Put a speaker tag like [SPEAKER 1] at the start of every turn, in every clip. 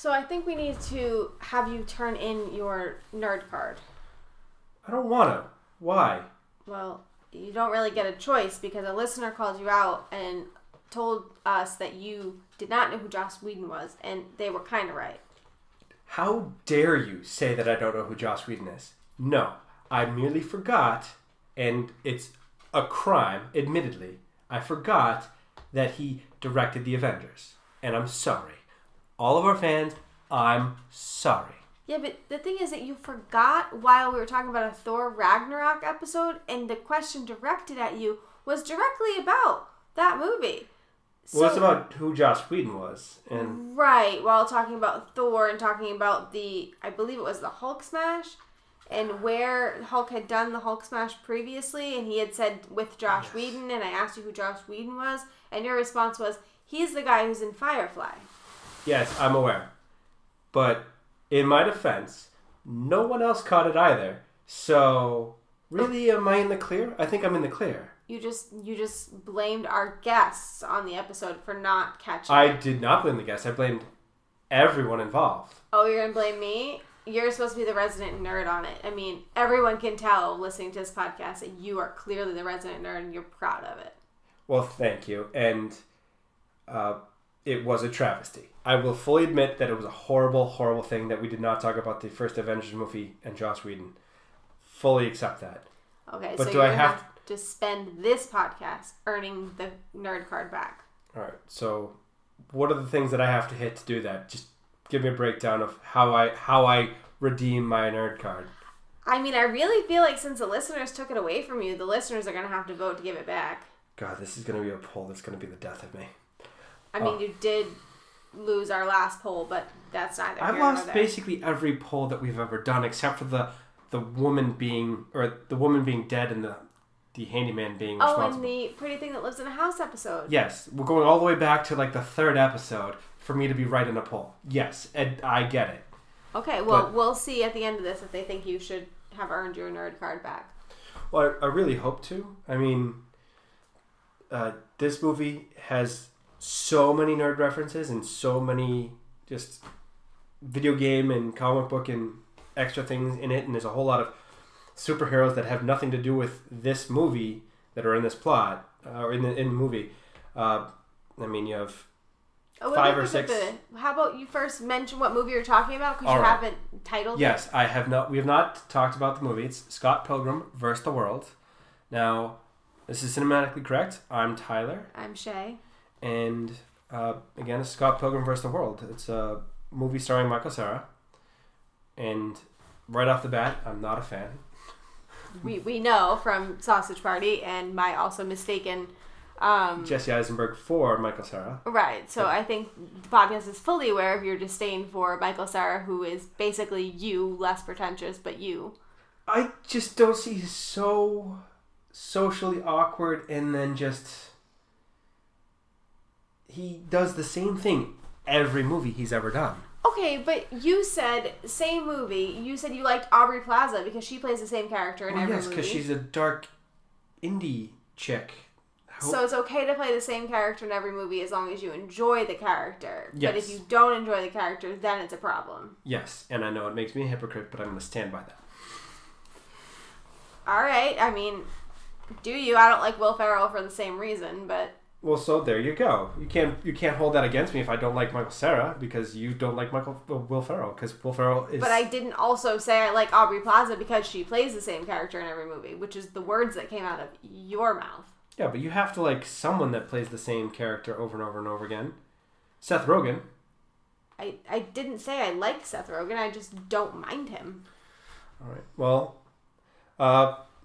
[SPEAKER 1] So I think we need to have you turn in your nerd card.
[SPEAKER 2] I don't want to. Why?
[SPEAKER 1] Well, you don't really get a choice because a listener called you out and told us that you did not know who Joss Whedon was, and they were kind of right.
[SPEAKER 2] How dare you say that I don't know who Joss Whedon is? No, I merely forgot, and it's a crime, admittedly. I forgot that he directed The Avengers, and I'm sorry. All of our fans, I'm sorry.
[SPEAKER 1] Yeah, but the thing is that you forgot while we were talking about a Thor Ragnarok episode, and the question directed at you was directly about that movie.
[SPEAKER 2] Well, it's about who Joss Whedon was. And
[SPEAKER 1] right, while talking about Thor and talking about I believe it was the Hulk smash, and where Hulk had done the Hulk smash previously, and he had said with Joss Whedon, and I asked you who Joss Whedon was, and your response was, he's the guy who's in Firefly.
[SPEAKER 2] Yes, I'm aware. But in my defense, no one else caught it either. So, really, am I in the clear? I think I'm in the clear.
[SPEAKER 1] You just blamed our guests on the episode for not catching
[SPEAKER 2] I
[SPEAKER 1] it.
[SPEAKER 2] did not blame the guests. I blamed everyone involved.
[SPEAKER 1] Oh, you're going to blame me? You're supposed to be the resident nerd on it. I mean, everyone can tell listening to this podcast that you are clearly the resident nerd and you're proud of it.
[SPEAKER 2] Well, thank you. And it was a travesty. I will fully admit that it was a horrible, horrible thing that we did not talk about the first Avengers movie and Joss Whedon. Fully accept that.
[SPEAKER 1] Okay,
[SPEAKER 2] but
[SPEAKER 1] so
[SPEAKER 2] do
[SPEAKER 1] you're
[SPEAKER 2] I
[SPEAKER 1] going to
[SPEAKER 2] have
[SPEAKER 1] to spend this podcast earning the nerd card back.
[SPEAKER 2] All right. So, what are the things that I have to hit to do that? Just give me a breakdown of how I redeem my nerd card.
[SPEAKER 1] I mean, I really feel like since the listeners took it away from you, the listeners are going to have to vote to give it back.
[SPEAKER 2] God, this is going to be a poll that's going to be the death of me.
[SPEAKER 1] I mean, you did lose our last poll, but that's neither here
[SPEAKER 2] I've
[SPEAKER 1] nor
[SPEAKER 2] lost
[SPEAKER 1] there.
[SPEAKER 2] basically every poll that we've ever done, except for the woman being dead and the handyman being responsible.
[SPEAKER 1] Oh, and the Pretty Thing That Lives in a House episode.
[SPEAKER 2] Yes, we're going all the way back to like the third episode for me to be right in a poll. Yes, I get it.
[SPEAKER 1] Okay, well, we'll see at the end of this if they think you should have earned your nerd card back.
[SPEAKER 2] Well, I really hope to. I mean, this movie has so many nerd references and so many just video game and comic book and extra things in it, and there's a whole lot of superheroes that have nothing to do with this movie that are in this plot or in the movie. I mean, you have 5 or 6.
[SPEAKER 1] How about you first mention what movie you're talking about because you haven't titled it?
[SPEAKER 2] Yes, I have not. We have not talked about the movie. It's Scott Pilgrim vs. the World. Now, this is Cinematically Correct. I'm Tyler.
[SPEAKER 1] I'm Shay.
[SPEAKER 2] And again, it's Scott Pilgrim vs. the World. It's a movie starring Michael Cera. And right off the bat, I'm not a fan.
[SPEAKER 1] We know from Sausage Party and my also mistaken
[SPEAKER 2] Jesse Eisenberg for Michael Cera.
[SPEAKER 1] Right, so I think the podcast is fully aware of your disdain for Michael Cera, who is basically you, less pretentious, but you.
[SPEAKER 2] I just don't see he's so socially awkward, and then just he does the same thing every movie he's ever done.
[SPEAKER 1] Okay, but you said, same movie, you said you liked Aubrey Plaza because she plays the same character in every movie.
[SPEAKER 2] Yes, because she's a dark indie chick.
[SPEAKER 1] So it's okay to play the same character in every movie as long as you enjoy the character.
[SPEAKER 2] Yes.
[SPEAKER 1] But if you don't enjoy the character, then it's a problem.
[SPEAKER 2] Yes, and I know it makes me a hypocrite, but I'm going to stand by that.
[SPEAKER 1] Alright, I mean, do you? I don't like Will Ferrell for the same reason, but...
[SPEAKER 2] Well, so there you go. You can't hold that against me if I don't like Michael Cera because you don't like Will Ferrell because Will Ferrell is.
[SPEAKER 1] But I didn't also say I like Aubrey Plaza because she plays the same character in every movie, which is the words that came out of your mouth.
[SPEAKER 2] Yeah, but you have to like someone that plays the same character over and over and over again. Seth Rogen.
[SPEAKER 1] I didn't say I like Seth Rogen. I just don't mind him.
[SPEAKER 2] All right. Well,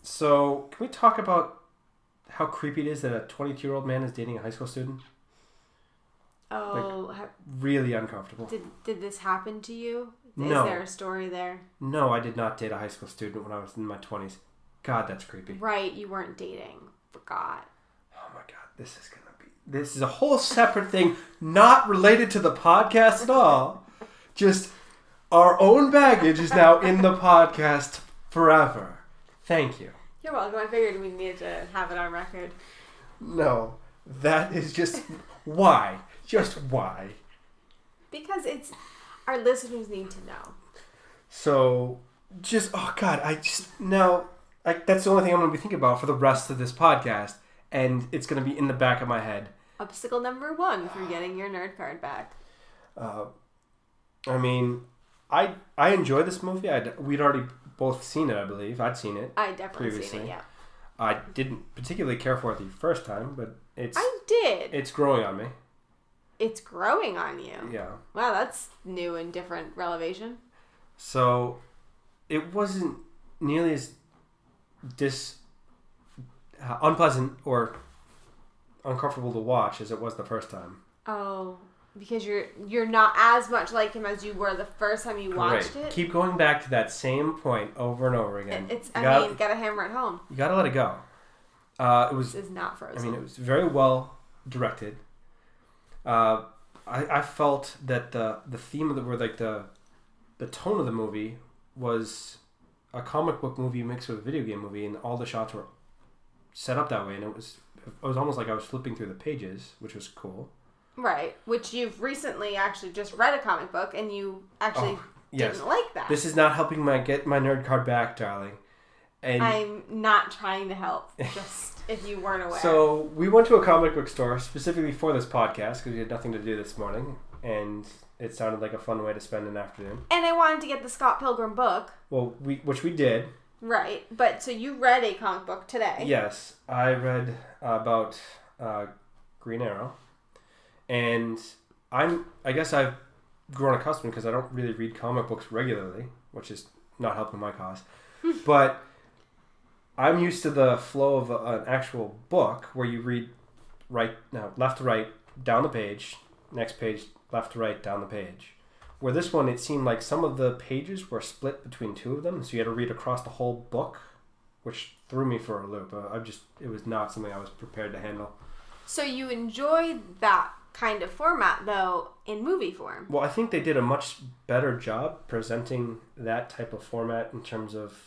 [SPEAKER 2] so can we talk about how creepy it is that a 22-year-old man is dating a high school student?
[SPEAKER 1] Oh.
[SPEAKER 2] Really uncomfortable.
[SPEAKER 1] Did this happen to you?
[SPEAKER 2] No.
[SPEAKER 1] Is there a story there?
[SPEAKER 2] No, I did not date a high school student when I was in my 20s. God, that's creepy.
[SPEAKER 1] Right, you weren't dating. Forgot.
[SPEAKER 2] Oh my God, this is a whole separate thing, not related to the podcast at all. Just our own baggage is now in the podcast forever. Thank you.
[SPEAKER 1] You're welcome. I figured we needed to have it on record.
[SPEAKER 2] No, that is just why. Just why.
[SPEAKER 1] Because it's... Our listeners need to know.
[SPEAKER 2] So, that's the only thing I'm going to be thinking about for the rest of this podcast, and it's going to be in the back of my head.
[SPEAKER 1] Obstacle number 1 for getting your nerd card back.
[SPEAKER 2] I mean, I enjoy this movie. We'd already both seen it, I believe. I'd seen it.
[SPEAKER 1] I definitely
[SPEAKER 2] previously.
[SPEAKER 1] seen it, yeah.
[SPEAKER 2] I didn't particularly care for it the first time, but
[SPEAKER 1] I did.
[SPEAKER 2] It's growing on me.
[SPEAKER 1] It's growing on you.
[SPEAKER 2] Yeah.
[SPEAKER 1] Wow, that's new and different revelation.
[SPEAKER 2] So, it wasn't nearly as unpleasant or uncomfortable to watch as it was the first time.
[SPEAKER 1] Oh, because you're not as much like him as you were the first time you watched it.
[SPEAKER 2] Keep going back to that same point over and over again.
[SPEAKER 1] Gotta hammer it home.
[SPEAKER 2] You gotta let it go.
[SPEAKER 1] This is not Frozen.
[SPEAKER 2] I mean, it was very well directed. I felt that the theme of the tone of the movie was a comic book movie mixed with a video game movie, and all the shots were set up that way, and it was almost like I was flipping through the pages, which was cool.
[SPEAKER 1] Right, which you've recently actually just read a comic book, and you actually didn't like that.
[SPEAKER 2] This is not helping get my nerd card back, darling. And
[SPEAKER 1] I'm not trying to help, just if you weren't aware.
[SPEAKER 2] So, we went to a comic book store specifically for this podcast because we had nothing to do this morning, and it sounded like a fun way to spend an afternoon.
[SPEAKER 1] And I wanted to get the Scott Pilgrim book.
[SPEAKER 2] Well, which we did.
[SPEAKER 1] Right, but so you read a comic book today.
[SPEAKER 2] Yes, I read about Green Arrow, and I guess I've grown accustomed because I don't really read comic books regularly, which is not helping my cause. But I'm used to the flow of an actual book where you read left to right, down the page, next page, left to right, down the page. Where this one, it seemed like some of the pages were split between two of them, so you had to read across the whole book, which threw me for a loop. It was not something I was prepared to handle. So
[SPEAKER 1] you enjoyed that kind of format, though, in movie form?
[SPEAKER 2] Well, I think they did a much better job presenting that type of format in terms of...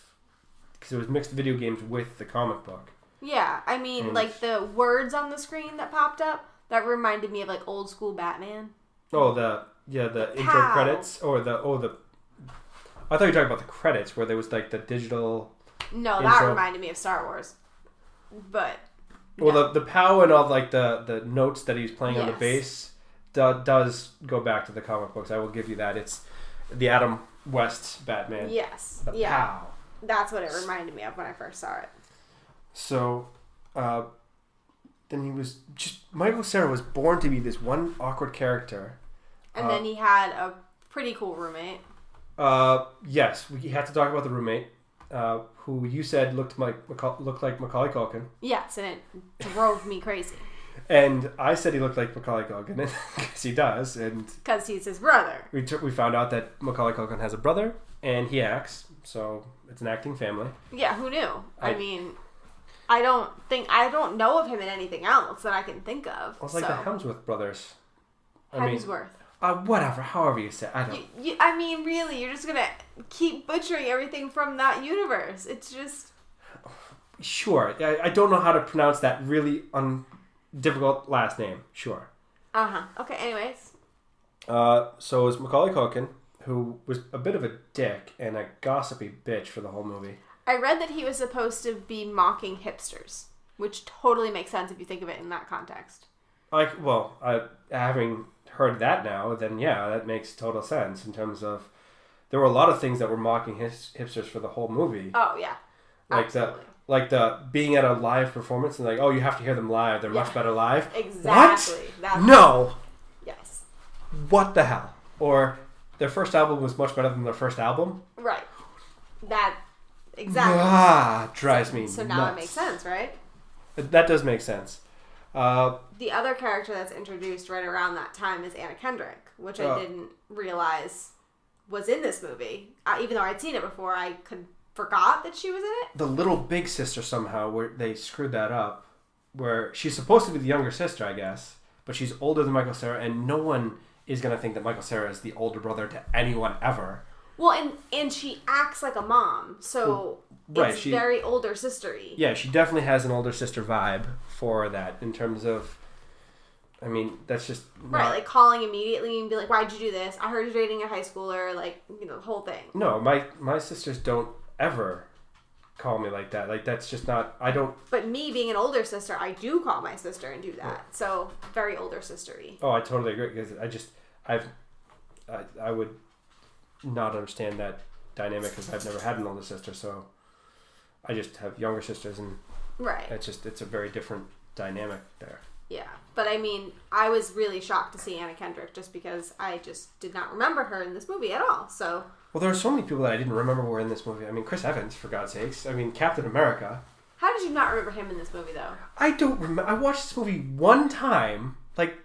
[SPEAKER 2] because it was mixed video games with the comic book.
[SPEAKER 1] Yeah, I mean, like the words on the screen that popped up, that reminded me of like old school Batman.
[SPEAKER 2] Oh, the intro credits, or I thought you were talking about the credits where there was like the digital.
[SPEAKER 1] No, that reminded me of Star Wars. But
[SPEAKER 2] well, the POW and all like the notes that he's playing on the bass does go back to the comic books. I will give you that. It's the Adam West Batman.
[SPEAKER 1] Yes.
[SPEAKER 2] The POW.
[SPEAKER 1] That's what it reminded me of when I first saw it.
[SPEAKER 2] So, then he was Michael Cera was born to be this one awkward character.
[SPEAKER 1] And then he had a pretty cool roommate.
[SPEAKER 2] Yes, we had to talk about the roommate, who you said looked like Macaulay Culkin.
[SPEAKER 1] Yes, and it drove me crazy.
[SPEAKER 2] And I said he looked like Macaulay Culkin, because he does, and
[SPEAKER 1] because he's his brother.
[SPEAKER 2] We found out that Macaulay Culkin has a brother, and he acts, so it's an acting family.
[SPEAKER 1] Yeah, who knew? I mean, I don't know of him in anything else that I can think of.
[SPEAKER 2] Well, it's like the Hemsworth brothers.
[SPEAKER 1] Hemsworth.
[SPEAKER 2] Whatever, however you say it. I don't...
[SPEAKER 1] I mean, really, you're just going to keep butchering everything from that universe. It's just...
[SPEAKER 2] Sure. I don't know how to pronounce that really difficult last name. Sure.
[SPEAKER 1] Uh-huh. Okay, anyways.
[SPEAKER 2] So it was Macaulay Culkin, who was a bit of a dick and a gossipy bitch for the whole movie.
[SPEAKER 1] I read that he was supposed to be mocking hipsters, which totally makes sense if you think of it in that context.
[SPEAKER 2] Having heard that now, then yeah, that makes total sense in terms of there were a lot of things that were mocking hipsters for the whole movie.
[SPEAKER 1] Oh yeah, absolutely.
[SPEAKER 2] Like the being at a live performance and like, oh, you have to hear them live. They're much better live.
[SPEAKER 1] Exactly.
[SPEAKER 2] What? No.
[SPEAKER 1] Yes.
[SPEAKER 2] What the hell? Or their first album was much better than their first album.
[SPEAKER 1] Right. That exactly.
[SPEAKER 2] Drives me nuts.
[SPEAKER 1] So now it makes sense, right?
[SPEAKER 2] That does make sense.
[SPEAKER 1] The other character that's introduced right around that time is Anna Kendrick, which I didn't realize was in this movie. Even though I'd seen it before, I forgot that she was in it.
[SPEAKER 2] The little big sister somehow, where they screwed that up, where she's supposed to be the younger sister, I guess, but she's older than Michael Cera, and no one is going to think that Michael Cera is the older brother to anyone ever.
[SPEAKER 1] Well, and she acts like a mom, so it's very older sister-y.
[SPEAKER 2] Yeah, she definitely has an older sister vibe for that in terms of I mean, that's just
[SPEAKER 1] right. Like calling immediately and be like, "Why'd you do this? I heard you're dating a high schooler." Like, the whole thing.
[SPEAKER 2] No, my sisters don't ever call me like that. Like, that's just not. I don't.
[SPEAKER 1] But me being an older sister, I do call my sister and do that. Yeah. So very older sistery.
[SPEAKER 2] Oh, I totally agree because I would not understand that dynamic because I've never had an older sister, so I just have younger sisters, and
[SPEAKER 1] right.
[SPEAKER 2] It's a very different dynamic there.
[SPEAKER 1] Yeah, but I mean, I was really shocked to see Anna Kendrick just because I just did not remember her in this movie at all. So.
[SPEAKER 2] Well, there are so many people that I didn't remember were in this movie. I mean, Chris Evans, for God's sakes. I mean, Captain America.
[SPEAKER 1] How did you not remember him in this movie, though?
[SPEAKER 2] I don't remember. I watched this movie one time, like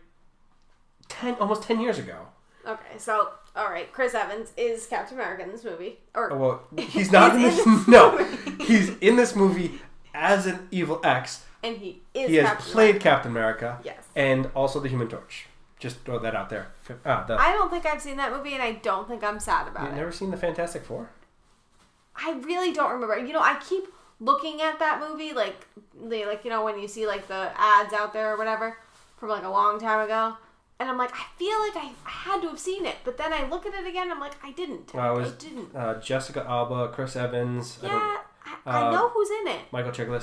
[SPEAKER 2] almost 10 years ago.
[SPEAKER 1] Okay, so all right, Chris Evans is Captain America in this movie. Or
[SPEAKER 2] well, he's not in this. No, he's in this movie as an evil ex.
[SPEAKER 1] And he is.
[SPEAKER 2] He has played Captain America.
[SPEAKER 1] Yes.
[SPEAKER 2] And also the Human Torch. Just throw that out there.
[SPEAKER 1] I don't think I've seen that movie, and I don't think I'm sad about it.
[SPEAKER 2] You've never seen the Fantastic Four?
[SPEAKER 1] I really don't remember. I keep looking at that movie, like when you see like the ads out there or whatever from like a long time ago. And I'm like, I feel like I had to have seen it, but then I look at it again. I'm like, I didn't. I didn't.
[SPEAKER 2] Jessica Alba, Chris Evans.
[SPEAKER 1] Yeah, I know who's in it.
[SPEAKER 2] Michael Cera.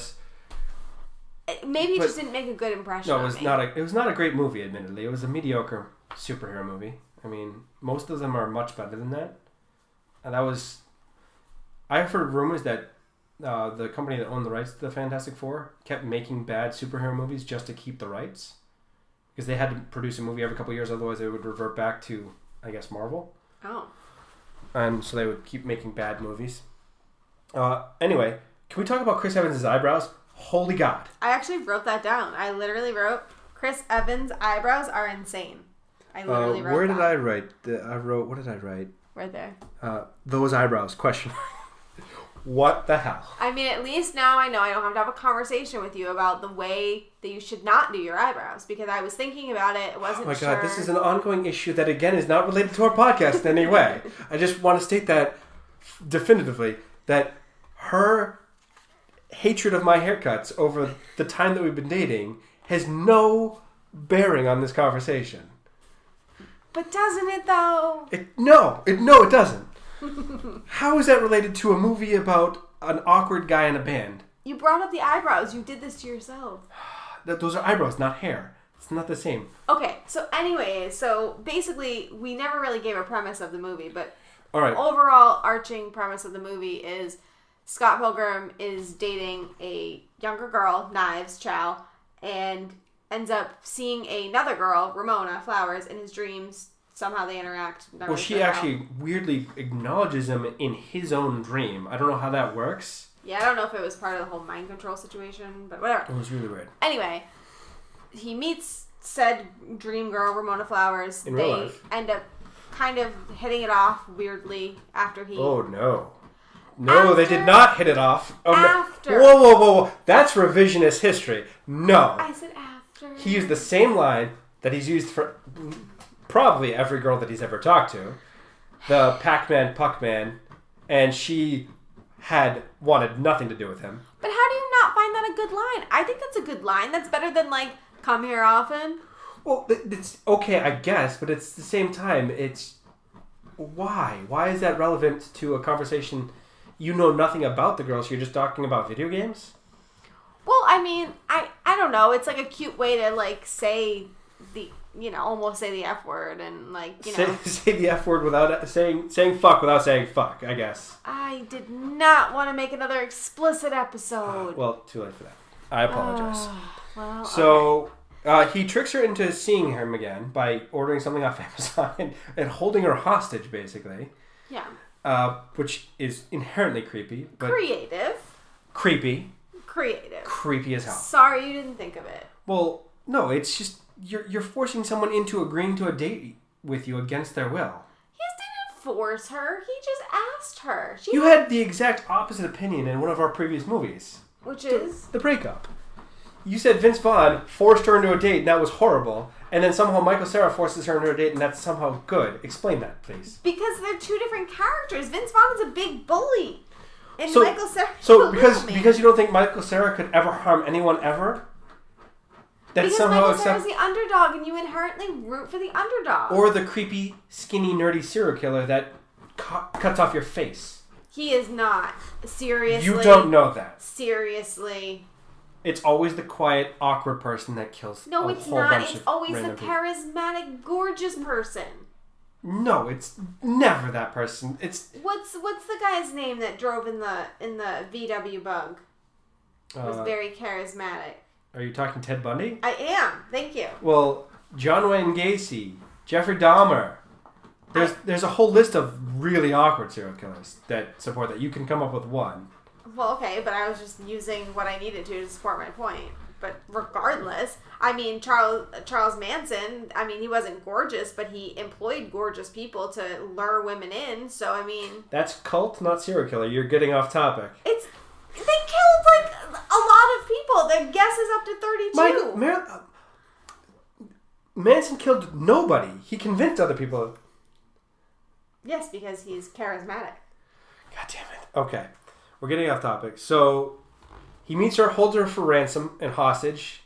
[SPEAKER 1] Maybe it just didn't make a good impression.
[SPEAKER 2] No, it was not a great movie. Admittedly, it was a mediocre superhero movie. I mean, most of them are much better than that. And I've heard rumors that the company that owned the rights to the Fantastic Four kept making bad superhero movies just to keep the rights. Because they had to produce a movie every couple of years, otherwise they would revert back to, I guess, Marvel.
[SPEAKER 1] Oh.
[SPEAKER 2] And so they would keep making bad movies. Anyway, can we talk about Chris Evans' eyebrows? Holy God.
[SPEAKER 1] I actually wrote that down. I literally wrote, Chris Evans' eyebrows are insane. I literally wrote
[SPEAKER 2] where
[SPEAKER 1] that.
[SPEAKER 2] did I write? What did I write?
[SPEAKER 1] Right there.
[SPEAKER 2] Those eyebrows, question. What the hell?
[SPEAKER 1] I mean, at least now I know I don't have to have a conversation with you about the way that you should not do your eyebrows, because I was thinking about it. Wasn't sure.
[SPEAKER 2] Oh my God, this is an ongoing issue that, again, is not related to our podcast in any way. I just want to state that definitively, that her hatred of my haircuts over the time that we've been dating has no bearing on this conversation.
[SPEAKER 1] But doesn't it, though?
[SPEAKER 2] No, it doesn't. How is that related to a movie about an awkward guy in a band?
[SPEAKER 1] You brought up the eyebrows. You did this to yourself.
[SPEAKER 2] Those are eyebrows, not hair. It's not the same.
[SPEAKER 1] Okay, so anyways, basically, we never really gave a premise of the movie, but
[SPEAKER 2] all right.
[SPEAKER 1] Overall arching premise of the movie is Scott Pilgrim is dating a younger girl, Knives Chow, and ends up seeing another girl, Ramona Flowers, in his dreams. Somehow they interact.
[SPEAKER 2] Well, she actually weirdly acknowledges him in his own dream. I don't know how that works.
[SPEAKER 1] Yeah, I don't know if it was part of the whole mind control situation, but whatever.
[SPEAKER 2] It was really weird.
[SPEAKER 1] Anyway, he meets said dream girl, Ramona Flowers.
[SPEAKER 2] In real life.
[SPEAKER 1] End up kind of hitting it off weirdly after he...
[SPEAKER 2] Oh, no. No, they did not hit it off. Oh,
[SPEAKER 1] after.
[SPEAKER 2] No. Whoa. That's revisionist history. No.
[SPEAKER 1] I said after.
[SPEAKER 2] He used the same line that he's used for probably every girl that he's ever talked to. The Pac-Man, Puck-Man. And she had wanted nothing to do with him.
[SPEAKER 1] But how do you not find that a good line? I think that's a good line. That's better than, like, come here often.
[SPEAKER 2] Well, it's okay, I guess, but it's the same time, it's... Why? Why is that relevant to a conversation? You know nothing about the girl, so you're just talking about video games?
[SPEAKER 1] Well, I mean, I don't know. It's like a cute way to, like, say the... You know, almost say the F word and, like, you know...
[SPEAKER 2] Say the F word without saying fuck without saying fuck, I guess.
[SPEAKER 1] I did not want to make another explicit episode.
[SPEAKER 2] Well, too late for that. I apologize.
[SPEAKER 1] Well,
[SPEAKER 2] so, he tricks her into seeing him again by ordering something off Amazon and holding her hostage, basically.
[SPEAKER 1] Yeah.
[SPEAKER 2] Which is inherently creepy. But
[SPEAKER 1] Creative.
[SPEAKER 2] Creepy as hell.
[SPEAKER 1] Sorry you didn't think of it.
[SPEAKER 2] Well, no, it's just... You're forcing someone into agreeing to a date with you against their will.
[SPEAKER 1] He didn't force her. He just asked her.
[SPEAKER 2] You had the exact opposite opinion in one of our previous movies.
[SPEAKER 1] Which is?
[SPEAKER 2] The Breakup. You said Vince Vaughn forced her into a date and that was horrible. And then somehow Michael Cera forces her into a date and that's somehow good. Explain that, please.
[SPEAKER 1] Because they're two different characters. Vince Vaughn is a big bully. And
[SPEAKER 2] so,
[SPEAKER 1] Michael Cera
[SPEAKER 2] So because you don't think Michael Cera could ever harm anyone ever?
[SPEAKER 1] Because
[SPEAKER 2] somehow
[SPEAKER 1] Michael Cera's the underdog, and you inherently root for the underdog.
[SPEAKER 2] Or the creepy, skinny, nerdy serial killer that cuts off your face.
[SPEAKER 1] He is not. Seriously.
[SPEAKER 2] You don't know that.
[SPEAKER 1] Seriously.
[SPEAKER 2] It's always the quiet, awkward person that kills
[SPEAKER 1] No,
[SPEAKER 2] a
[SPEAKER 1] it's
[SPEAKER 2] whole
[SPEAKER 1] not.
[SPEAKER 2] bunch
[SPEAKER 1] It's
[SPEAKER 2] of
[SPEAKER 1] always the
[SPEAKER 2] random people.
[SPEAKER 1] charismatic, gorgeous person.
[SPEAKER 2] No, it's never that person. It's
[SPEAKER 1] What's the guy's name that drove in the VW Bug? Was very charismatic.
[SPEAKER 2] Are you talking Ted Bundy?
[SPEAKER 1] I am. Thank you.
[SPEAKER 2] Well, John Wayne Gacy, Jeffrey Dahmer. There's a whole list of really awkward serial killers that support that. You can come up with one.
[SPEAKER 1] Well, okay, but I was just using what I needed to support my point. But regardless, I mean, Charles Manson, I mean, he wasn't gorgeous, but he employed gorgeous people to lure women in. So, I mean...
[SPEAKER 2] That's cult, not serial killer. You're getting off topic.
[SPEAKER 1] They killed, like, a lot of people. Their guess is up to 32.
[SPEAKER 2] Manson killed nobody. He convinced other people.
[SPEAKER 1] Yes, because he's charismatic.
[SPEAKER 2] God damn it. Okay. We're getting off topic. So, he meets her, holds her for ransom and hostage,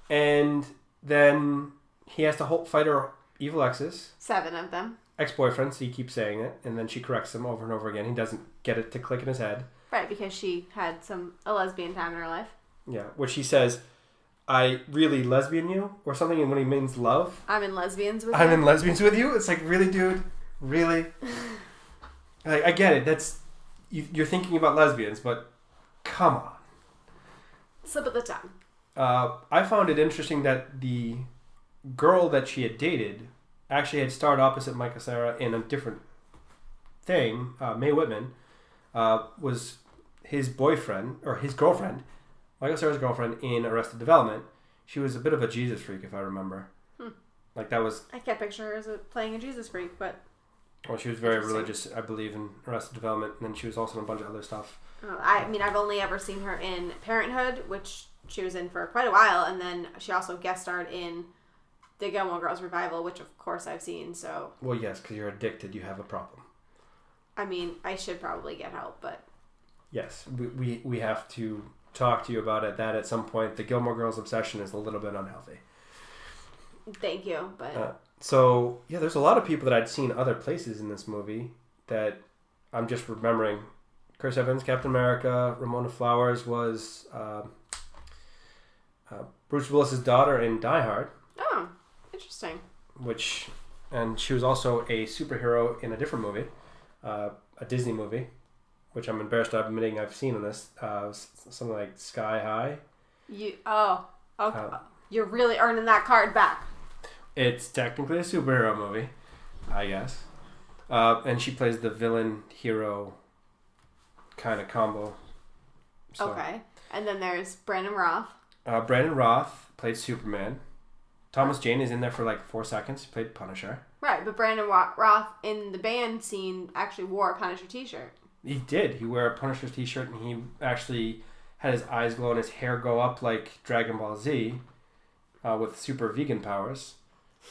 [SPEAKER 2] and then he has to fight her evil exes.
[SPEAKER 1] 7 of them.
[SPEAKER 2] Ex-boyfriends, he keeps saying it, and then she corrects him over and over again. He doesn't get it to click in his head.
[SPEAKER 1] Right, because she had a lesbian time in her life.
[SPEAKER 2] Yeah, which he says, I really lesbian you, or something, and when he means love.
[SPEAKER 1] I'm in lesbians with you.
[SPEAKER 2] I'm in lesbians with you? It's like, really, dude? Really? I get it. That's you're thinking about lesbians, but come on.
[SPEAKER 1] Slip of the tongue.
[SPEAKER 2] I found it interesting that the girl that she had dated actually had starred opposite Michael Cera in a different thing. Mae Whitman was his boyfriend, or his girlfriend, Michael Cera's girlfriend in Arrested Development. She was a bit of a Jesus freak, if I remember. Like that was...
[SPEAKER 1] I can't picture her as playing a Jesus freak, but...
[SPEAKER 2] Well, she was very religious, I believe, in Arrested Development, and then she was also in a bunch of other stuff.
[SPEAKER 1] I mean, I've only ever seen her in Parenthood, which she was in for quite a while, and then she also guest starred in the Gilmore Girls revival, which of course I've seen, so...
[SPEAKER 2] Well, yes, because you're addicted, you have a problem.
[SPEAKER 1] I mean, I should probably get help, but...
[SPEAKER 2] Yes, we have to talk to you about it, that at some point the Gilmore Girls obsession is a little bit unhealthy.
[SPEAKER 1] Thank you, but...
[SPEAKER 2] So, yeah, there's a lot of people that I'd seen other places in this movie that I'm just remembering. Chris Evans, Captain America. Ramona Flowers was Bruce Willis's daughter in Die Hard.
[SPEAKER 1] Oh, interesting.
[SPEAKER 2] And she was also a superhero in a different movie, a Disney movie, which I'm embarrassed of admitting I've seen in this. Something like Sky High.
[SPEAKER 1] Okay. You're really earning that card back.
[SPEAKER 2] It's technically a superhero movie, I guess. And she plays the villain hero kind of combo. So,
[SPEAKER 1] okay. And then there's Brandon Roth.
[SPEAKER 2] Brandon Roth played Superman. Thomas Jane is in there for like 4 seconds. He played Punisher.
[SPEAKER 1] Right, but Brandon Roth in the band scene actually wore a Punisher t-shirt.
[SPEAKER 2] He did. He wore a Punisher t-shirt, and he actually had his eyes glow and his hair go up like Dragon Ball Z with super vegan powers.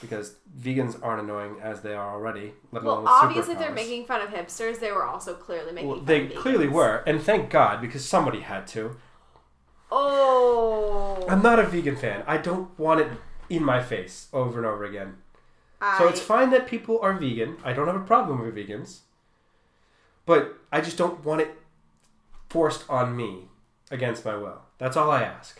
[SPEAKER 2] Because vegans aren't annoying as they are already, let alone with
[SPEAKER 1] obviously,
[SPEAKER 2] superpowers.
[SPEAKER 1] if they're making fun of hipsters, they were also clearly making fun of
[SPEAKER 2] They
[SPEAKER 1] vegans.
[SPEAKER 2] clearly were, and thank God, because somebody had to.
[SPEAKER 1] Oh.
[SPEAKER 2] I'm not a vegan fan. I don't want it in my face over and over again. So it's fine that people are vegan. I don't have a problem with vegans. But I just don't want it forced on me against my will. That's all I ask.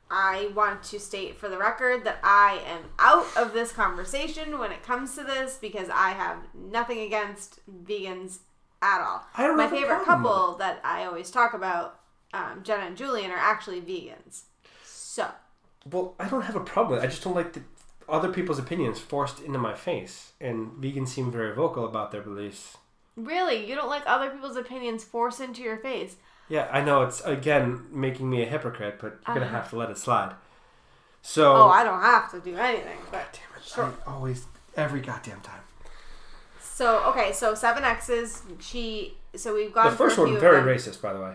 [SPEAKER 1] I want to state for the record that I am out of this conversation when it comes to this because I have nothing against vegans at all. My favorite couple that I always talk about, Jenna and Julian, are actually vegans. So.
[SPEAKER 2] Well, I don't have a problem with it. I just don't like other people's opinions forced into my face. And vegans seem very vocal about their beliefs.
[SPEAKER 1] Really? You don't like other people's opinions forced into your face?
[SPEAKER 2] Yeah, I know it's, again, making me a hypocrite, but you're going to have to let it slide. So...
[SPEAKER 1] Oh, I don't have to do anything, but...
[SPEAKER 2] God damn it.
[SPEAKER 1] Sure.
[SPEAKER 2] I always, every goddamn time.
[SPEAKER 1] So, okay, so 7 X's, so we've gone
[SPEAKER 2] the first
[SPEAKER 1] through a few
[SPEAKER 2] one, very
[SPEAKER 1] of them.
[SPEAKER 2] racist, by the way.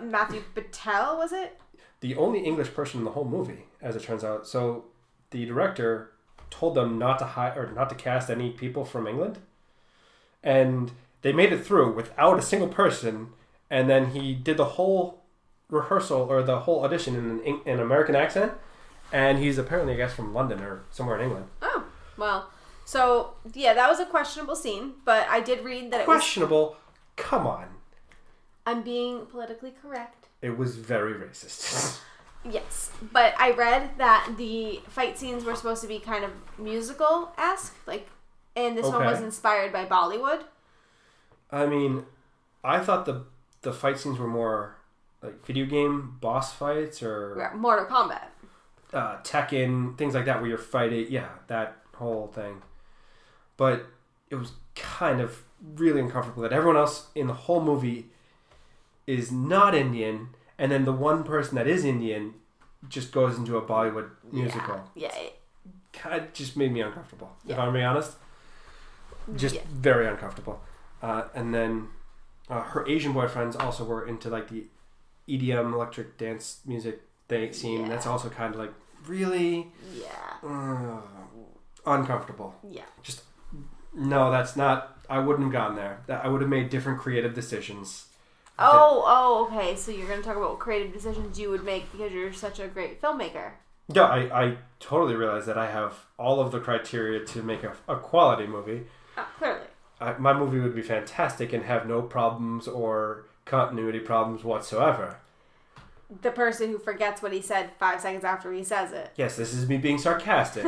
[SPEAKER 1] Matthew Patel, was it?
[SPEAKER 2] The only English person in the whole movie, as it turns out. So, the director told them not to cast any people from England. And they made it through without a single person. And then he did the whole rehearsal or the whole audition in an American accent. And he's apparently, I guess, from London or somewhere in England.
[SPEAKER 1] Oh, well. So, yeah, that was a questionable scene, but I did read that
[SPEAKER 2] Questionable? Come on.
[SPEAKER 1] I'm being politically correct.
[SPEAKER 2] It was very racist.
[SPEAKER 1] Yes, but I read that the fight scenes were supposed to be kind of musical-esque, and this one was inspired by Bollywood.
[SPEAKER 2] I mean, I thought the fight scenes were more like video game boss fights or
[SPEAKER 1] Mortal Kombat,
[SPEAKER 2] Tekken, things like that, where you're fighting. Yeah, that whole thing. But it was kind of really uncomfortable that everyone else in the whole movie is not Indian. And then the one person that is Indian just goes into a Bollywood musical.
[SPEAKER 1] Yeah.
[SPEAKER 2] Kind of just made me uncomfortable, if I'm being honest. Just very uncomfortable. And then her Asian boyfriends also were into like the EDM, electric dance music scene. Yeah. That's also kind of like, really?
[SPEAKER 1] Yeah.
[SPEAKER 2] Uncomfortable.
[SPEAKER 1] Yeah.
[SPEAKER 2] Just, no, that's not, I wouldn't have gone there. I would have made different creative decisions.
[SPEAKER 1] Okay. So you're going to talk about what creative decisions you would make because you're such a great filmmaker.
[SPEAKER 2] Yeah, I totally realize that I have all of the criteria to make a quality movie.
[SPEAKER 1] Clearly.
[SPEAKER 2] My movie would be fantastic and have no problems or continuity problems whatsoever.
[SPEAKER 1] The person who forgets what he said 5 seconds after he says it.
[SPEAKER 2] Yes, this is me being sarcastic.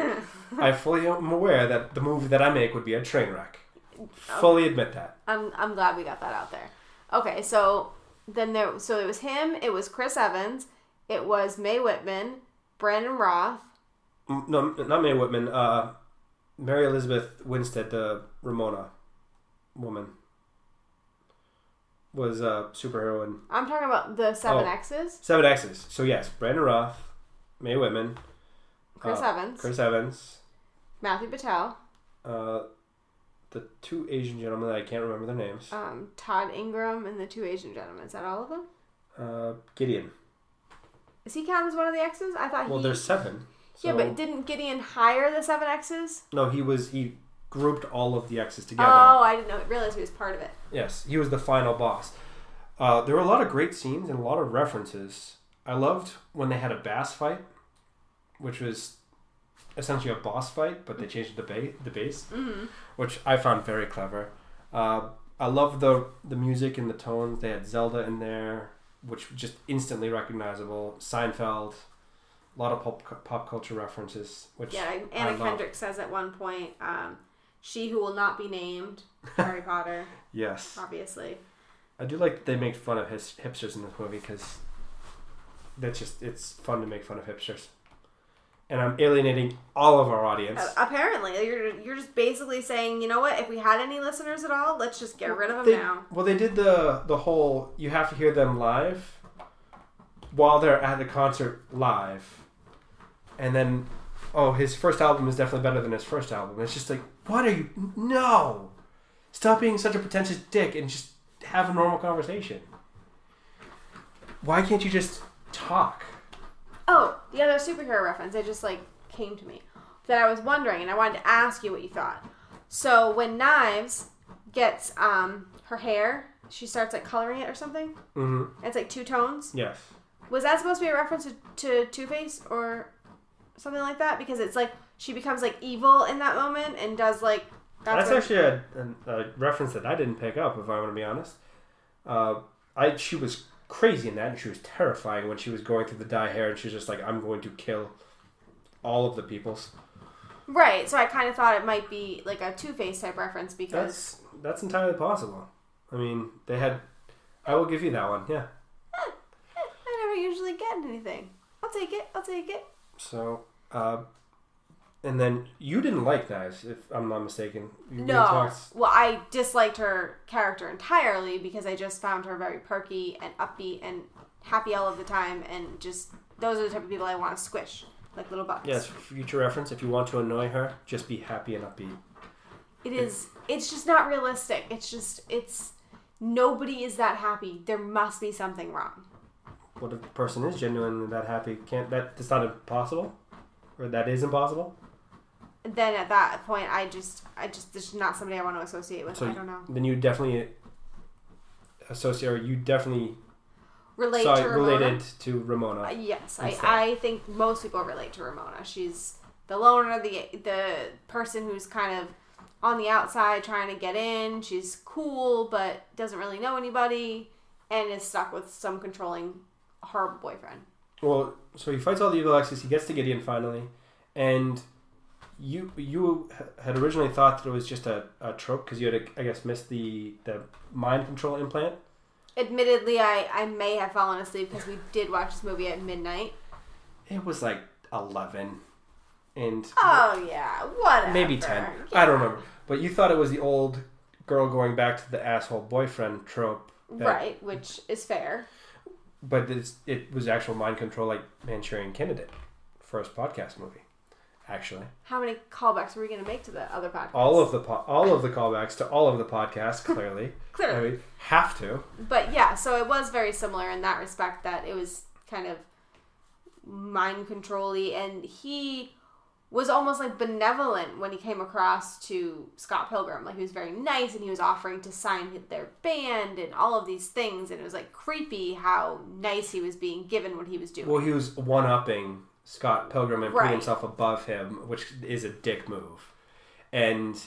[SPEAKER 2] I fully am aware that the movie that I make would be a train wreck. Fully admit that.
[SPEAKER 1] I'm glad we got that out there. Okay, so then it was him, it was Chris Evans, it was Mae Whitman, Brandon Roth.
[SPEAKER 2] No, not Mae Whitman. Mary Elizabeth Winstead, the Ramona woman, was a superheroine.
[SPEAKER 1] I'm talking about the 7Xs.
[SPEAKER 2] 7Xs. So yes, Brandon Roth, Mae Whitman,
[SPEAKER 1] Chris
[SPEAKER 2] Evans,
[SPEAKER 1] Matthew Patel,
[SPEAKER 2] the two Asian gentlemen that I can't remember their names.
[SPEAKER 1] Todd Ingram and the two Asian gentlemen. Is that all of them?
[SPEAKER 2] Gideon.
[SPEAKER 1] Is he counted as one of the X's? I thought
[SPEAKER 2] Well, there's 7. So...
[SPEAKER 1] Yeah, but didn't Gideon hire the 7Xs?
[SPEAKER 2] No, he grouped all of the X's together.
[SPEAKER 1] Oh, I didn't realize he was part of it.
[SPEAKER 2] Yes, he was the final boss. There were a lot of great scenes and a lot of references. I loved when they had a bass fight, which was essentially a boss fight, but they changed the bass, which I found very clever. I love the music and the tones. They had Zelda in there, which was just instantly recognizable. Seinfeld, a lot of pop culture references. Which
[SPEAKER 1] Anna Kendrick says at one point, "She who will not be named," Harry Potter.
[SPEAKER 2] Yes,
[SPEAKER 1] obviously.
[SPEAKER 2] I do like that they make fun of hipsters in this movie because it's fun to make fun of hipsters. And I'm alienating all of our audience.
[SPEAKER 1] Apparently, you're just basically saying, you know what? If we had any listeners at all, let's just get rid of them now.
[SPEAKER 2] Well, they did the whole you have to hear them live while they're at the concert live, and then his first album is definitely better than his first album. It's just like, what are you? No, stop being such a pretentious dick and just have a normal conversation. Why can't you just talk?
[SPEAKER 1] Oh, the other superhero reference, it just came to me that I was wondering, and I wanted to ask you what you thought. So when Knives gets her hair, she starts coloring it or something. Mm-hmm. It's 2 tones.
[SPEAKER 2] Yes.
[SPEAKER 1] Was that supposed to be a reference to Two-Face or something like that? Because it's she becomes evil in that moment and does
[SPEAKER 2] That's actually a reference that I didn't pick up, if I want to be honest. She was crazy in that, and she was terrifying when she was going through the dye hair, and she was just like, I'm going to kill all of the peoples.
[SPEAKER 1] Right, so I kind of thought it might be a Two-Face type reference because...
[SPEAKER 2] That's entirely possible. I mean, I will give you that one, yeah.
[SPEAKER 1] I never usually get anything. I'll take it.
[SPEAKER 2] So, and then you didn't like Knives, if I'm not mistaken.
[SPEAKER 1] No. Well, I disliked her character entirely because I just found her very perky and upbeat and happy all of the time, and just those are the type of people I want to squish like little bugs.
[SPEAKER 2] Yes, for future reference, if you want to annoy her, just be happy and upbeat.
[SPEAKER 1] It's just not realistic. It's nobody is that happy. There must be something wrong.
[SPEAKER 2] What if the person is genuinely that happy? That's not impossible? Or that is impossible?
[SPEAKER 1] Then at that point, I just this is not somebody I want to associate with.
[SPEAKER 2] So
[SPEAKER 1] I don't know.
[SPEAKER 2] Then you definitely associate, or you definitely related to Ramona.
[SPEAKER 1] Yes, I think most people relate to Ramona. She's the loner, the person who's kind of on the outside trying to get in. She's cool, but doesn't really know anybody, and is stuck with some controlling, horrible boyfriend.
[SPEAKER 2] Well, so he fights all the evil exes. He gets to Gideon finally, and you had originally thought that it was just a trope because you had, I guess, missed the mind control implant.
[SPEAKER 1] Admittedly, I may have fallen asleep because we did watch this movie at midnight.
[SPEAKER 2] It was like 11. And
[SPEAKER 1] oh, yeah. Whatever.
[SPEAKER 2] Maybe 10.
[SPEAKER 1] Yeah.
[SPEAKER 2] I don't remember. But you thought it was the old girl going back to the asshole boyfriend trope.
[SPEAKER 1] Right, which is fair.
[SPEAKER 2] But it was actual mind control like Manchurian Candidate. First podcast movie, actually.
[SPEAKER 1] How many callbacks were we going to make to the other podcasts?
[SPEAKER 2] All of the callbacks to all of the podcasts, clearly.
[SPEAKER 1] Clearly.
[SPEAKER 2] I mean, have to.
[SPEAKER 1] But yeah, so it was very similar in that respect that it was kind of mind control-y, and he was almost like benevolent when he came across to Scott Pilgrim. Like, he was very nice, and he was offering to sign their band and all of these things, and it was like creepy how nice he was being given what he was doing.
[SPEAKER 2] Well, he was one-upping Scott Pilgrim and putting himself above him, which is a dick move. And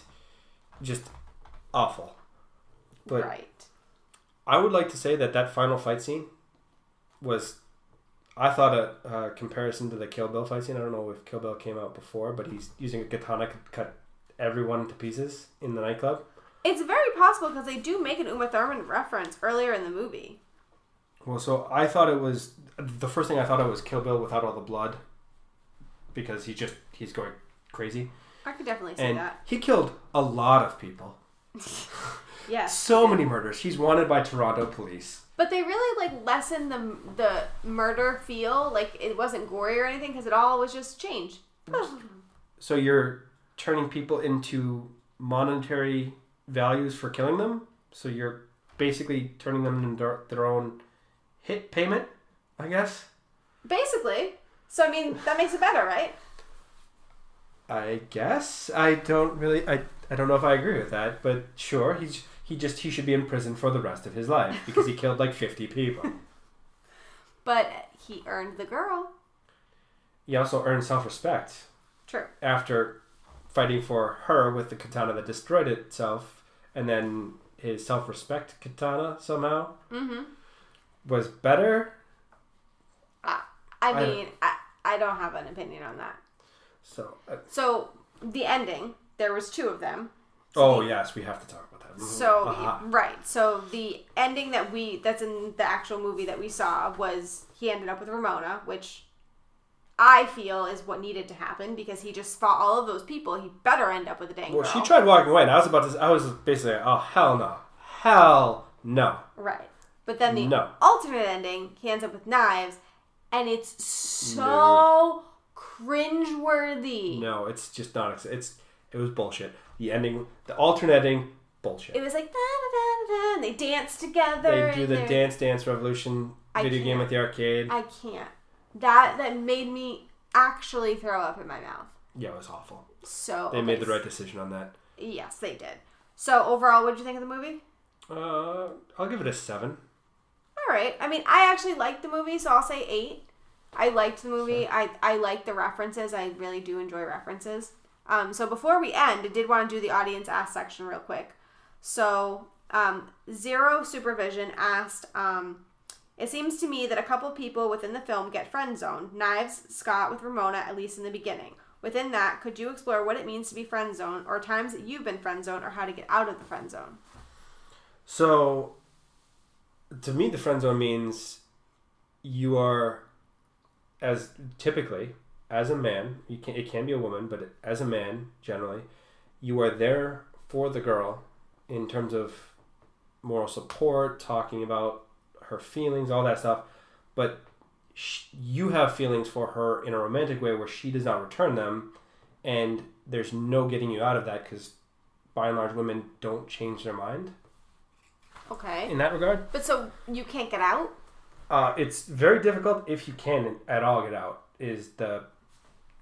[SPEAKER 2] just awful. But
[SPEAKER 1] right.
[SPEAKER 2] I would like to say that final fight scene was, I thought, a comparison to the Kill Bill fight scene. I don't know if Kill Bill came out before, but he's using a katana to cut everyone to pieces in the nightclub.
[SPEAKER 1] It's very possible because they do make an Uma Thurman reference earlier in the movie.
[SPEAKER 2] Well, so I thought it was, the first thing I thought it was Kill Bill without all the blood, because he's going crazy.
[SPEAKER 1] I could definitely see
[SPEAKER 2] and
[SPEAKER 1] that.
[SPEAKER 2] He killed a lot of people.
[SPEAKER 1] Yes.
[SPEAKER 2] So many murders. He's wanted by Toronto police.
[SPEAKER 1] But they really like lessened the murder feel. Like, it wasn't gory or anything because it all was just change.
[SPEAKER 2] So you're turning people into monetary values for killing them? So you're basically turning them into their own hit payment, I guess?
[SPEAKER 1] Basically. So, I mean, that makes it better, right?
[SPEAKER 2] I guess. I don't know if I agree with that, but sure, he should be in prison for the rest of his life because he killed like 50 people.
[SPEAKER 1] But he earned the girl.
[SPEAKER 2] He also earned self-respect.
[SPEAKER 1] True.
[SPEAKER 2] After fighting for her with the katana that destroyed itself, and then his self-respect katana somehow was better.
[SPEAKER 1] I don't have an opinion on that.
[SPEAKER 2] So
[SPEAKER 1] the ending, there was two of them.
[SPEAKER 2] Yes, we have to talk about that.
[SPEAKER 1] So, right. So the ending that's in the actual movie that we saw was he ended up with Ramona, which I feel is what needed to happen because he just fought all of those people. He better end up with a dang girl.
[SPEAKER 2] Well, she tried walking away, and I was basically like, oh, hell no. Hell no.
[SPEAKER 1] Right. But then the alternate ending, he ends up with knives, and it's so cringeworthy.
[SPEAKER 2] No, it's just not. It was bullshit. The ending, the alternate ending, bullshit.
[SPEAKER 1] It was like, da-da-da-da-da, and they dance together.
[SPEAKER 2] They do the Dance Revolution video game at the arcade.
[SPEAKER 1] I can't. That made me actually throw up in my mouth.
[SPEAKER 2] Yeah, it was awful.
[SPEAKER 1] So
[SPEAKER 2] they made the right decision on that.
[SPEAKER 1] Yes, they did. So overall, what did you think of the movie?
[SPEAKER 2] I'll give it a 7.
[SPEAKER 1] All right. I mean, I actually liked the movie, so I'll say 8. I liked the movie. Sure. I like the references. I really do enjoy references. So before we end, I did want to do the audience ask section real quick. So Zero Supervision asked, it seems to me that a couple people within the film get friend zoned. Knives, Scott with Ramona, at least in the beginning. Within that, could you explore what it means to be friend zoned, or times that you've been friend zoned, or how to get out of the friend zone?
[SPEAKER 2] So, to me, the friend zone means you are, as typically, as a man, it can be a woman, but as a man, generally, you are there for the girl in terms of moral support, talking about her feelings, all that stuff, but you have feelings for her in a romantic way where she does not return them, and there's no getting you out of that because by and large women don't change their mind.
[SPEAKER 1] Okay.
[SPEAKER 2] In that regard.
[SPEAKER 1] But so you can't get out?
[SPEAKER 2] It's very difficult if you can at all get out, is the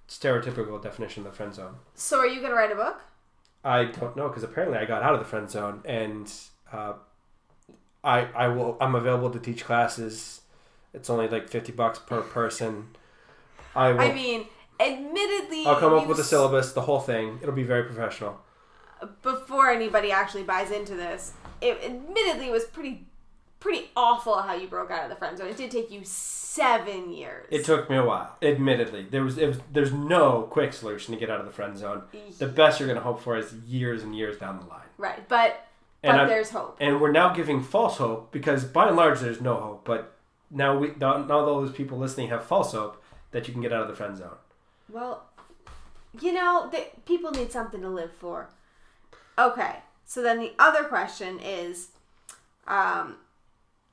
[SPEAKER 2] stereotypical definition of the friend zone.
[SPEAKER 1] So are you going to write a book?
[SPEAKER 2] I don't know, because apparently I got out of the friend zone, and I'm available to teach classes It's only like $50 per person.
[SPEAKER 1] I mean, admittedly...
[SPEAKER 2] I'll come up with a syllabus, the whole thing. It'll be very professional.
[SPEAKER 1] Before anybody actually buys into this, it admittedly was pretty awful how you broke out of the friend zone. It did take you 7 years.
[SPEAKER 2] It took me a while, admittedly. There's no quick solution to get out of the friend zone. The best you're going to hope for is years and years down the line.
[SPEAKER 1] Right, but there's hope.
[SPEAKER 2] And we're now giving false hope because by and large there's no hope. But now all those people listening have false hope that you can get out of the friend zone.
[SPEAKER 1] Well, people need something to live for. Okay, so then the other question is,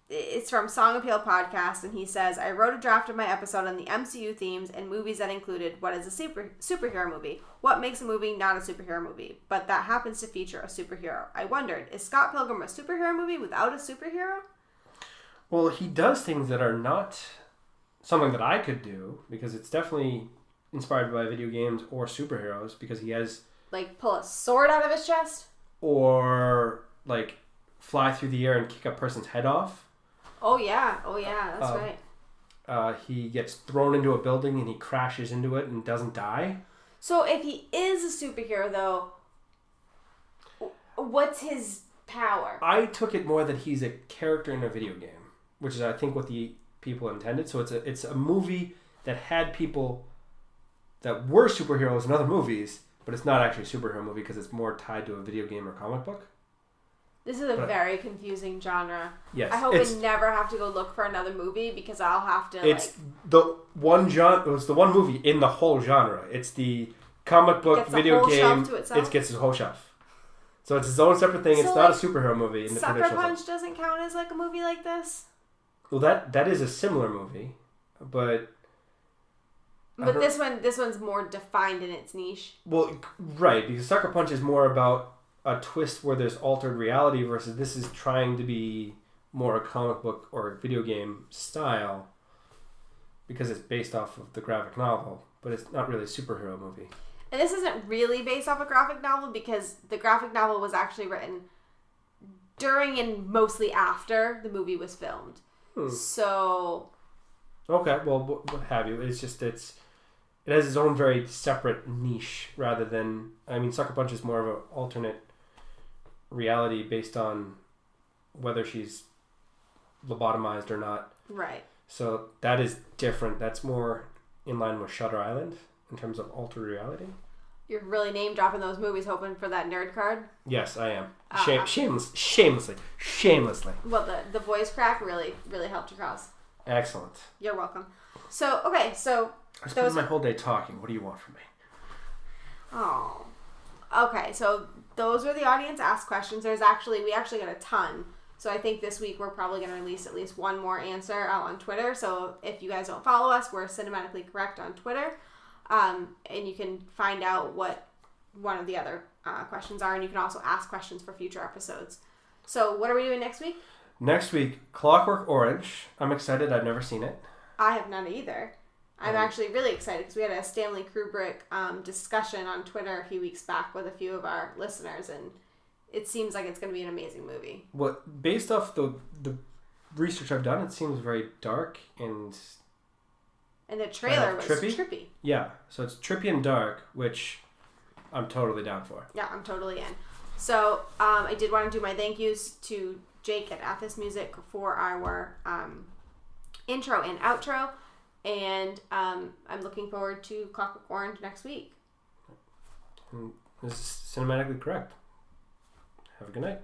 [SPEAKER 1] it's from Song Appeal Podcast, and he says, I wrote a draft of my episode on the MCU themes and movies that included what is a superhero movie, what makes a movie not a superhero movie, but that happens to feature a superhero. I wondered, is Scott Pilgrim a superhero movie without a superhero?
[SPEAKER 2] Well, he does things that are not something that I could do, because it's definitely inspired by video games or superheroes, because he has...
[SPEAKER 1] Like, pull a sword out of his chest?
[SPEAKER 2] Or, like, fly through the air and kick a person's head off.
[SPEAKER 1] Oh, yeah, that's right.
[SPEAKER 2] He gets thrown into a building and he crashes into it and doesn't die.
[SPEAKER 1] So if he is a superhero, though, what's his power?
[SPEAKER 2] I took it more that he's a character in a video game, which is, I think, what the people intended. So it's a movie that had people that were superheroes in other movies, but it's not actually a superhero movie because it's more tied to a video game or comic book.
[SPEAKER 1] This is a very confusing genre.
[SPEAKER 2] Yes.
[SPEAKER 1] I hope I never have to go look for another movie because I'll have to.
[SPEAKER 2] It's the one genre. It was the one movie in the whole genre. It's the comic book video game. It gets its whole shelf. So it's its own separate thing. So it's not a superhero movie. In the
[SPEAKER 1] Sucker Punch doesn't count as like a movie like this.
[SPEAKER 2] Well, that is a similar movie, but
[SPEAKER 1] this one's more defined in its niche.
[SPEAKER 2] Well, right, because Sucker Punch is more about a twist where there's altered reality versus this is trying to be more a comic book or video game style because it's based off of the graphic novel, but it's not really a superhero movie.
[SPEAKER 1] And this isn't really based off a graphic novel because the graphic novel was actually written during and mostly after the movie was filmed. So...
[SPEAKER 2] Okay, well, what have you. It's just, it has its own very separate niche rather than... I mean, Sucker Punch is more of an alternate reality based on whether she's lobotomized or not.
[SPEAKER 1] Right.
[SPEAKER 2] So that is different. That's more in line with Shutter Island in terms of altered reality.
[SPEAKER 1] You're really name dropping those movies hoping for that nerd card?
[SPEAKER 2] Yes, I am. Shamelessly.
[SPEAKER 1] Well, the voice crack really helped your cause.
[SPEAKER 2] Excellent.
[SPEAKER 1] You're welcome. So, okay, so...
[SPEAKER 2] I spent my whole day talking. What do you want from me?
[SPEAKER 1] Oh. Okay, so those were the audience asked questions. We actually got a ton. So I think this week we're probably going to release at least one more answer out on Twitter. So if you guys don't follow us, we're CinematicallyCorrect on Twitter. And you can find out what one of the other questions are. And you can also ask questions for future episodes. So what are we doing next week?
[SPEAKER 2] Next week, Clockwork Orange. I'm excited. I've never seen it.
[SPEAKER 1] I have none either. I'm actually really excited because we had a Stanley Kubrick discussion on Twitter a few weeks back with a few of our listeners, and it seems like it's going to be an amazing movie. Well,
[SPEAKER 2] based off the research I've done, it seems very dark and
[SPEAKER 1] the trailer was trippy.
[SPEAKER 2] Yeah, so it's trippy and dark, which I'm totally down for.
[SPEAKER 1] Yeah, I'm totally in. So I did want to do my thank yous to Jake at Athos Music for our intro and outro. And I'm looking forward to Clockwork Orange next week.
[SPEAKER 2] This is Cinematically Correct. Have a good night.